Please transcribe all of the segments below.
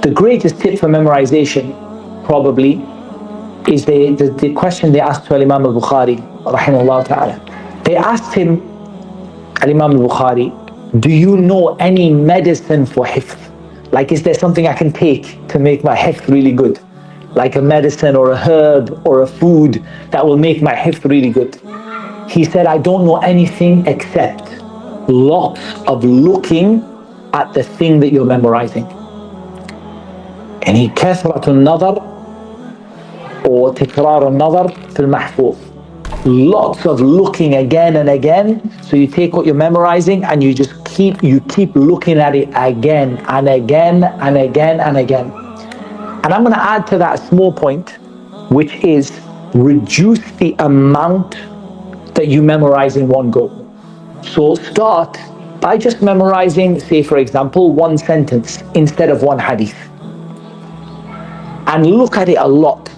The greatest tip for memorization probably is the question they asked to Imam al-Bukhari rahimahullah ta'ala. They asked him, Imam al-Bukhari, do you know any medicine for hifz? Like, is there something I can take to make my hifz really good? Like a medicine or a herb or a food that will make my hifz really good. He said, I don't know anything except lots of looking at the thing that you're memorizing. يعني كثرة النظر or تكرار النظر في المحفوظ. Lots of looking again and again. So you take what you're memorizing and you just keep looking at it again and again and again and again. And I'm going to add to that a small point, which is reduce the amount that you memorize in one go. So start by just memorizing, say for example, one sentence instead of one hadith. And look at it a lot.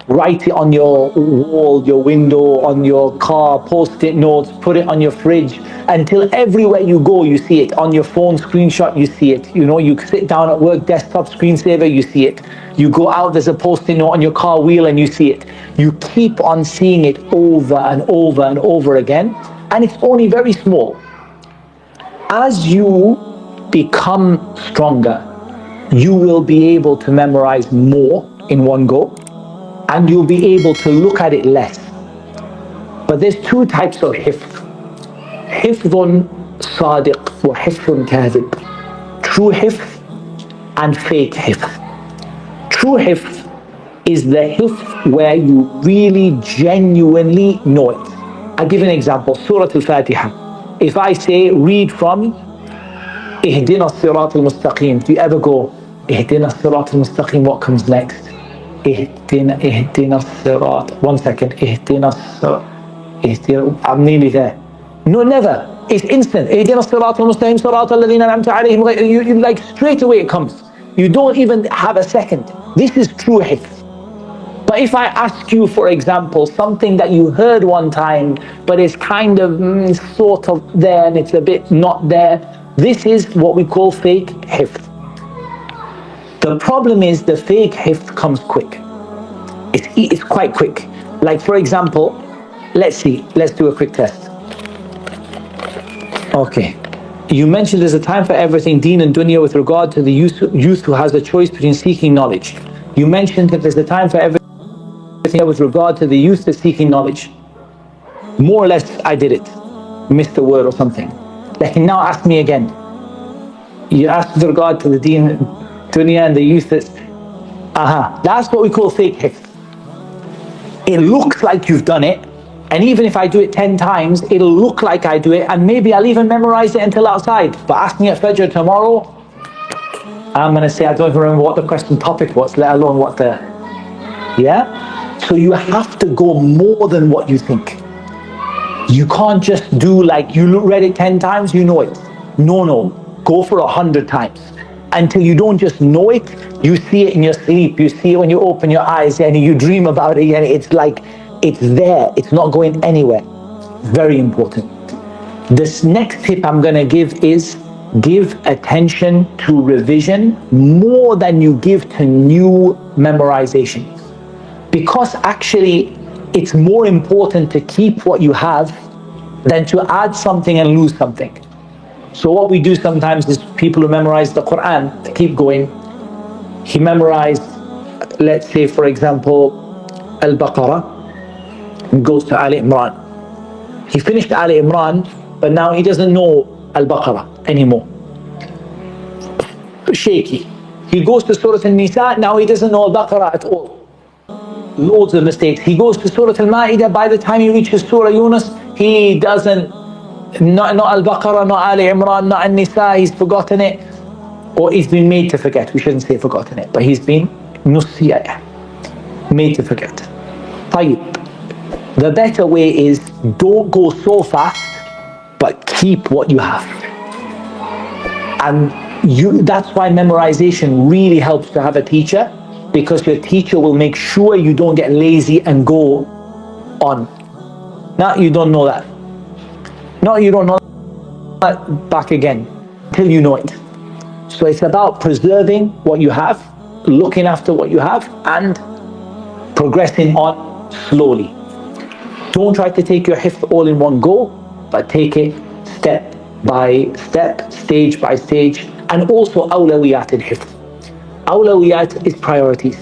Write it on your wall, your window, on your car, post-it notes, put it on your fridge, until everywhere you go, you see it. On your phone screenshot, you see it. You know, you sit down at work, desktop screensaver, you see it. You go out, there's a post-it note on your car wheel and you see it. You keep on seeing it over and over and over again. And it's only very small. As you become stronger, you will be able to memorize more in one go, and you'll be able to look at it less. But there's two types of hifz. Hifzun sadiq wa hifzun kadhib. True hifz and fake hifz. True hifz is the hifz where you really genuinely know it. I'll give an example. Surah Al-Fatiha. If I say read from Ihdina as-sirat al-mustaqim, do you ever go Ihdina as-sirat al-mustaqim, what comes next? Ihdina as-sirat. One second. Ihdina as-sirat. I'm nearly there. No, never. It's instant. Ihdina as-sirat al-mustaqim, sirat alladhina an'amta alayhim. You like straight away it comes. You don't even have a second. This is true hifz. But if I ask you, for example, something that you heard one time, but it's kind of sort of there and it's a bit not there, this is what we call fake hifz. The problem is the fake hifz comes quick. It's quite quick. Like for example, let's do a quick test. Okay. You mentioned there's a time for everything, deen and dunya, with regard to the youth who has a choice between seeking knowledge. You mentioned that there's a time for everything with regard to the youth that's seeking knowledge. More or less I did it. Missed a word or something. Like now ask me again. You asked with regard to the deen, dunya and the youth that's... That's what we call fake hifz. It looks like you've done it, and even if I do it 10 times, it'll look like I do it, and maybe I'll even memorize it until outside. But ask me at Fajr tomorrow, I'm going to say I don't even remember what the question topic was, let alone what the... Yeah? So you have to go more than what you think. You can't just do like you read it 10 times, you know it. No. Go for 100 times. Until you don't just know it, you see it in your sleep, you see it when you open your eyes and you dream about it, and it's like, it's there, it's not going anywhere. Very important. This next tip I'm going to give is give attention to revision more than you give to new memorization. Because actually, it's more important to keep what you have than to add something and lose something. So what we do sometimes is people who memorize the Quran, they keep going. He memorized, let's say for example, Al-Baqarah, and goes to Ali Imran. He finished Ali Imran, but now he doesn't know Al-Baqarah anymore. Shaky. He goes to Surah Al-Nisa, now he doesn't know Al-Baqarah at all. Loads of mistakes. He goes to Surah Al-Ma'idah, by the time he reaches Surah Yunus, he doesn't, not Al-Baqarah, not Ali Imran, not Al-Nisa, he's forgotten it. Or he's been made to forget. We shouldn't say forgotten it, but he's been nusiya, made to forget. طيب. The better way is don't go so fast, but keep what you have. And that's why memorization really helps to have a teacher, because your teacher will make sure you don't get lazy and go on. Now you don't know that. No, you don't know that back again till you know it. So it's about preserving what you have, looking after what you have, and progressing on slowly. Don't try to take your hifz all in one go, but take it step by step, stage by stage, and also awlawiyat in hifz. Awlawiyat is priorities.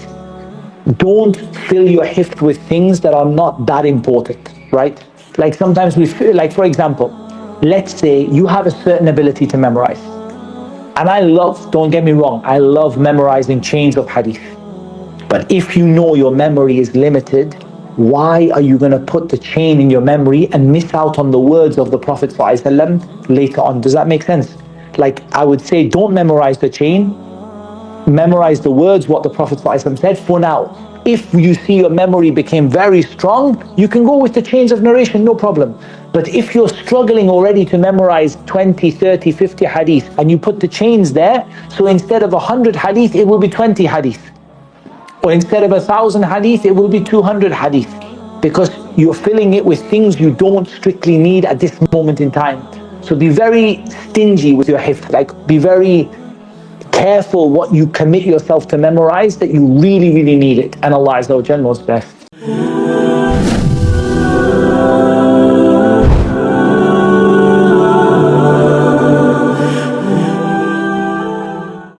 Don't fill your hifz with things that are not that important, right? Like sometimes we feel, like for example, let's say you have a certain ability to memorize. And I love, don't get me wrong, I love memorizing chains of hadith. But if you know your memory is limited, why are you going to put the chain in your memory and miss out on the words of the Prophet ﷺ later on? Does that make sense? Like I would say, don't memorize the chain, memorize the words, what the Prophet ﷺ said for now. If you see your memory became very strong, you can go with the chains of narration, no problem. But if you're struggling already to memorize 20, 30, 50 hadith, and you put the chains there, so instead of 100 hadith, it will be 20 hadith. Or instead of 1,000 hadith, it will be 200 hadith. Because you're filling it with things you don't strictly need at this moment in time. So be very stingy with your hifz, like be very careful what you commit yourself to memorize, that you really, really need it. And Allah Azza wa Jalla knows best.